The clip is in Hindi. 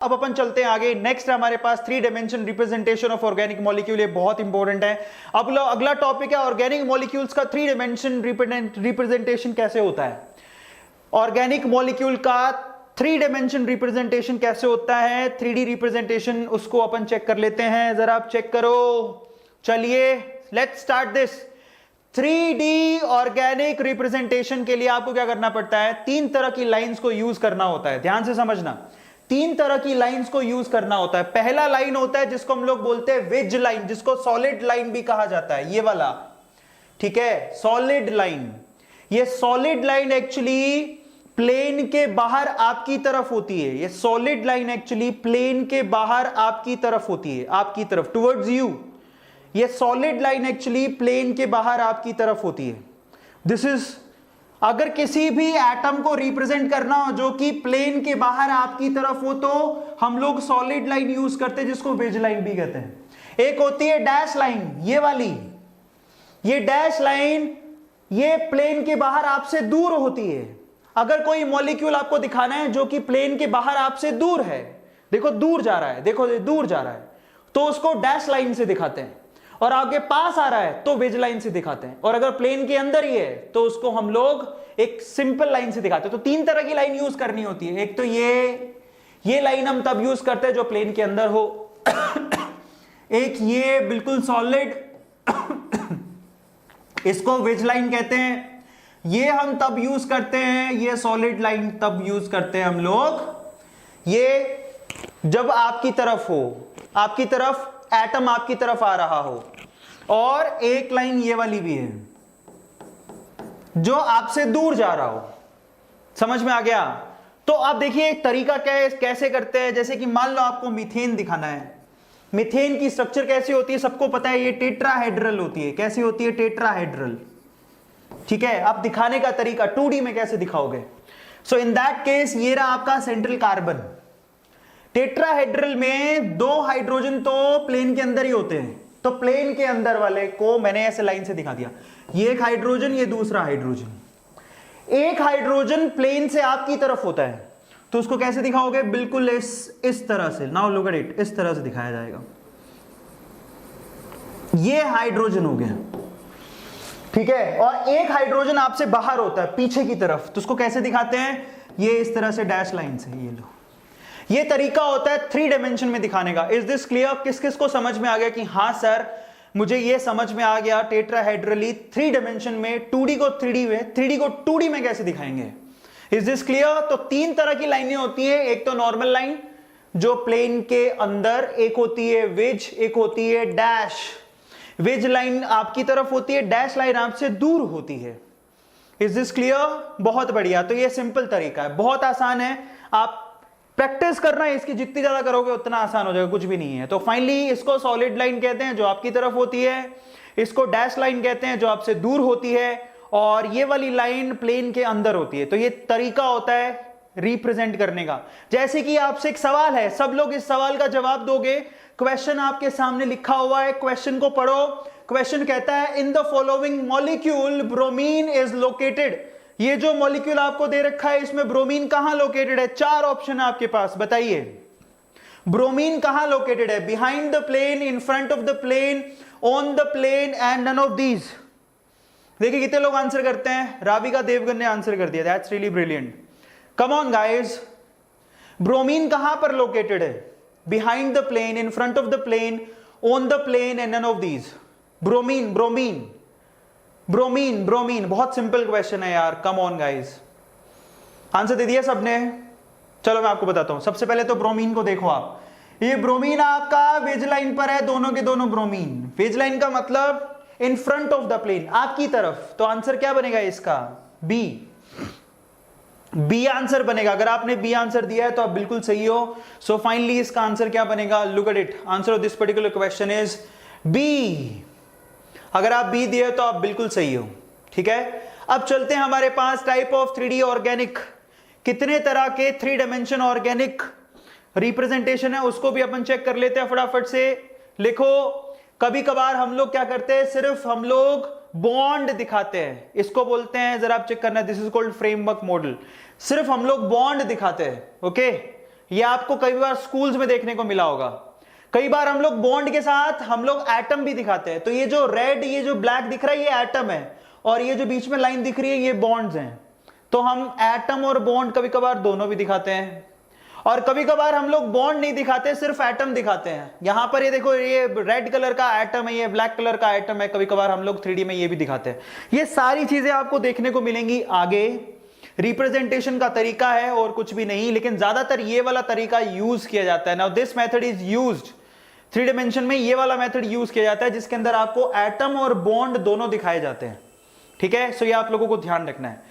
अब अपन चलते हैं आगे। नेक्स्ट हमारे पास 3 dimension representation of organic molecule, ये बहुत इंपॉर्टेंट है। अब अगला टॉपिक है ऑर्गेनिक मॉलिक्यूल्स का 3 डायमेंशन रिप्रेजेंटेशन कैसे होता है। ऑर्गेनिक मॉलिक्यूल का 3 डायमेंशन रिप्रेजेंटेशन कैसे होता है, 3D रिप्रेजेंटेशन, उसको अपन चेक कर लेते हैं। जरा आप चेक करो। चलिए let's start this. 3D organic representation के लिए आपको क्या करना पड़ता है, 3 तरह की लाइंस को यूज करना होता है। ध्यान से समझना, 3 तरह की लाइंस को यूज करना होता है। पहला लाइन होता है जिसको हम लोग बोलते हैं वेज लाइन, जिसको सॉलिड लाइन भी कहा जाता है, ये वाला, ठीक है, सॉलिड लाइन। ये सॉलिड लाइन एक्चुअली प्लेन के बाहर आपकी तरफ होती है। ये सॉलिड लाइन एक्चुअली प्लेन के बाहर आपकी तरफ होती है, आपकी तरफ, टुवर्ड्स यू। ये सॉलिड लाइन एक्चुअली प्लेन के बाहर आपकी तरफ होती है। दिस इज, अगर किसी भी एटम को रिप्रेजेंट करना हो जो कि प्लेन के बाहर आपकी तरफ हो, तो हम लोग सॉलिड लाइन यूज करते हैं, जिसको वेज लाइन भी कहते हैं। एक होती है डैश लाइन, ये वाली, ये डैश लाइन, ये प्लेन के बाहर आपसे दूर होती है। अगर कोई मॉलिक्यूल आपको दिखाना है जो कि प्लेन के बाहर आपसे दूर है, देखो दूर जा रहा है, देखो दूर जा रहा है, तो उसको डैश लाइन से दिखाते हैं। और आगे पास आ रहा है तो वेज लाइन से दिखाते हैं। और अगर प्लेन के अंदर ही है तो उसको हम लोग एक सिंपल लाइन से दिखाते हैं। तो 3 तरह की लाइन यूज करनी होती है। एक तो ये लाइन हम तब यूज करते हैं जो प्लेन के अंदर हो। एक ये बिल्कुल सॉलिड, इसको वेज लाइन कहते हैं। ये हम तब यूज करते हैं, ये सॉलिड लाइन तब यूज करते हैं हम लोग, ये जब आपकी तरफ हो, आपकी तरफ एटम आपकी तरफ आ रहा हो। और एक लाइन ये वाली भी है जो आपसे दूर जा रहा हो। समझ में आ गया? तो आप देखिए एक तरीका क्या है, कैसे करते हैं। जैसे कि मान लो आपको मीथेन दिखाना है। मीथेन की स्ट्रक्चर कैसी होती है, सबको पता है, ये टेट्राहेड्रल होती है। कैसी होती है? टेट्राहेड्रल, ठीक है। अब दिखाने का तरीका 2D में कैसे दिखाओगे? सो इन दैट केस ये रहा आपका सेंट्रल कार्बन। टेट्राहेड्रल में 2 हाइड्रोजन तो प्लेन के अंदर ही होते हैं, तो प्लेन के अंदर वाले को मैंने ऐसे लाइन से दिखा दिया। ये एक हाइड्रोजन, ये दूसरा हाइड्रोजन। एक हाइड्रोजन प्लेन से आपकी तरफ होता है, तो उसको कैसे दिखाओगे? बिल्कुल इस तरह से। नाउ लुक एट इट, इस तरह से दिखाया जाएगा। ये हाइड्रोजन हो गया, ठीक है। और एक हाइड्रोजन आपसे बाहर होता है पीछे की तरफ, तो उसको कैसे दिखाते हैं? ये इस तरह से डैश लाइन से। ये लो, ये तरीका होता है 3 डायमेंशन में दिखाने का। Is this clear? किस किस को समझ में आ गया कि हाँ सर मुझे ये समझ में आ गया, टेट्राहेड्रली 3 डायमेंशन में 2D को 3D में, 3D को 2D में कैसे दिखाएंगे? Is this clear? तो 3 तरह की लाइनें होती है। एक तो नॉर्मल लाइन जो प्लेन के अंदर, एक होती है वेज, एक होती है डैश। वेज लाइन आपकी तरफ होती है, डैश लाइन आपसे दूर होती है। Is this clear? बहुत बढ़िया। तो ये सिंपल तरीका है, बहुत आसान है। आप प्रैक्टिस करना है इसकी, जितनी ज्यादा करोगे उतना आसान हो जाएगा, कुछ भी नहीं है। तो फाइनली इसको सॉलिड लाइन कहते हैं जो आपकी तरफ होती है, इसको डैश लाइन कहते हैं जो आपसे दूर होती है, और ये वाली लाइन प्लेन के अंदर होती है। तो ये तरीका होता है रिप्रेजेंट करने का। जैसे कि आपसे एक सवाल है, सब लोग इस सवाल का जवाब दोगे। क्वेश्चन आपके सामने लिखा हुआ है, क्वेश्चन को पढ़ो। क्वेश्चन कहता है in the following molecule bromine is located. ये जो मॉलिक्यूल आपको दे रखा है इसमें ब्रोमीन कहां लोकेटेड है? 4 ऑप्शन है आपके पास, बताइए ब्रोमीन कहां लोकेटेड है? Behind the plane, in front of the plane, on the plane, and none of these. देखिए कितने लोग आंसर करते हैं। राविका देवगन ने आंसर कर दिया, that's really brilliant. Come on guys, bromine कहां पर लोकेटेड है? Behind the plane, in front of the plane, on the plane, and none of these. Bromine bromine bromine bromine, बहुत सिंपल क्वेश्चन है यार। कम ऑन गाइस, आंसर दे दिया सबने? चलो मैं आपको बताता हूं। सबसे पहले तो ब्रोमीन को देखो आप। ये ब्रोमीन आपका वेज लाइन पर है, दोनों के दोनों ब्रोमीन। वेज लाइन का मतलब in front of the plane, आपकी तरफ। तो आंसर क्या बनेगा इसका? बी। बी आंसर बनेगा। अगर आपने बी आंसर दिया है तो आप बिल्कुल सही हो। सो फाइनली इसका आंसर क्या बनेगा? Look at it, answer of this particular question is B. अगर आप बी दिए तो आप बिल्कुल सही हो, ठीक है। अब चलते हैं हमारे पास टाइप ऑफ 3D ऑर्गेनिक। कितने तरह के 3 डायमेंशन ऑर्गेनिक रिप्रेजेंटेशन है उसको भी अपन चेक कर लेते हैं फटाफट से। लिखो, कभी कभार हम लोग क्या करते हैं, सिर्फ हम लोग बॉन्ड दिखाते हैं, इसको बोलते हैं, जरा आप चेक करना, this is called framework model. सिर्फ हम लोग बॉन्ड दिखाते हैं, ओके। ये आपको कई बार स्कूल्स में देखने को मिला होगा। कई बार हम लोग बॉन्ड के साथ हम लोग एटम भी दिखाते हैं। तो ये जो रेड, ये जो ब्लैक दिख रहा है, ये एटम है, और ये जो बीच में लाइन दिख रही है, ये बॉन्ड्स हैं। तो हम एटम और बॉन्ड कभी कभार दोनों भी दिखाते हैं, और कभी कभार हम लोग बॉन्ड नहीं दिखाते, सिर्फ एटम दिखाते हैं। यहां पर ये देखो, ये रेड कलर का एटम है, ये ब्लैक कलर का एटम है। कभी कभार हम लोग 3D में ये भी दिखाते हैं। ये सारी चीजें आपको देखने को मिलेंगी आगे। रिप्रेजेंटेशन का तरीका है और कुछ भी नहीं, लेकिन ज्यादातर ये वाला तरीका यूज किया जाता है। Now this method is used 3 dimension में, ये वाला मेथड यूज किया जाता है जिसके अंदर आपको एटम और बॉन्ड दोनों दिखाए जाते हैं। ठीक है, सो ये आप लोगों को ध्यान रखना है।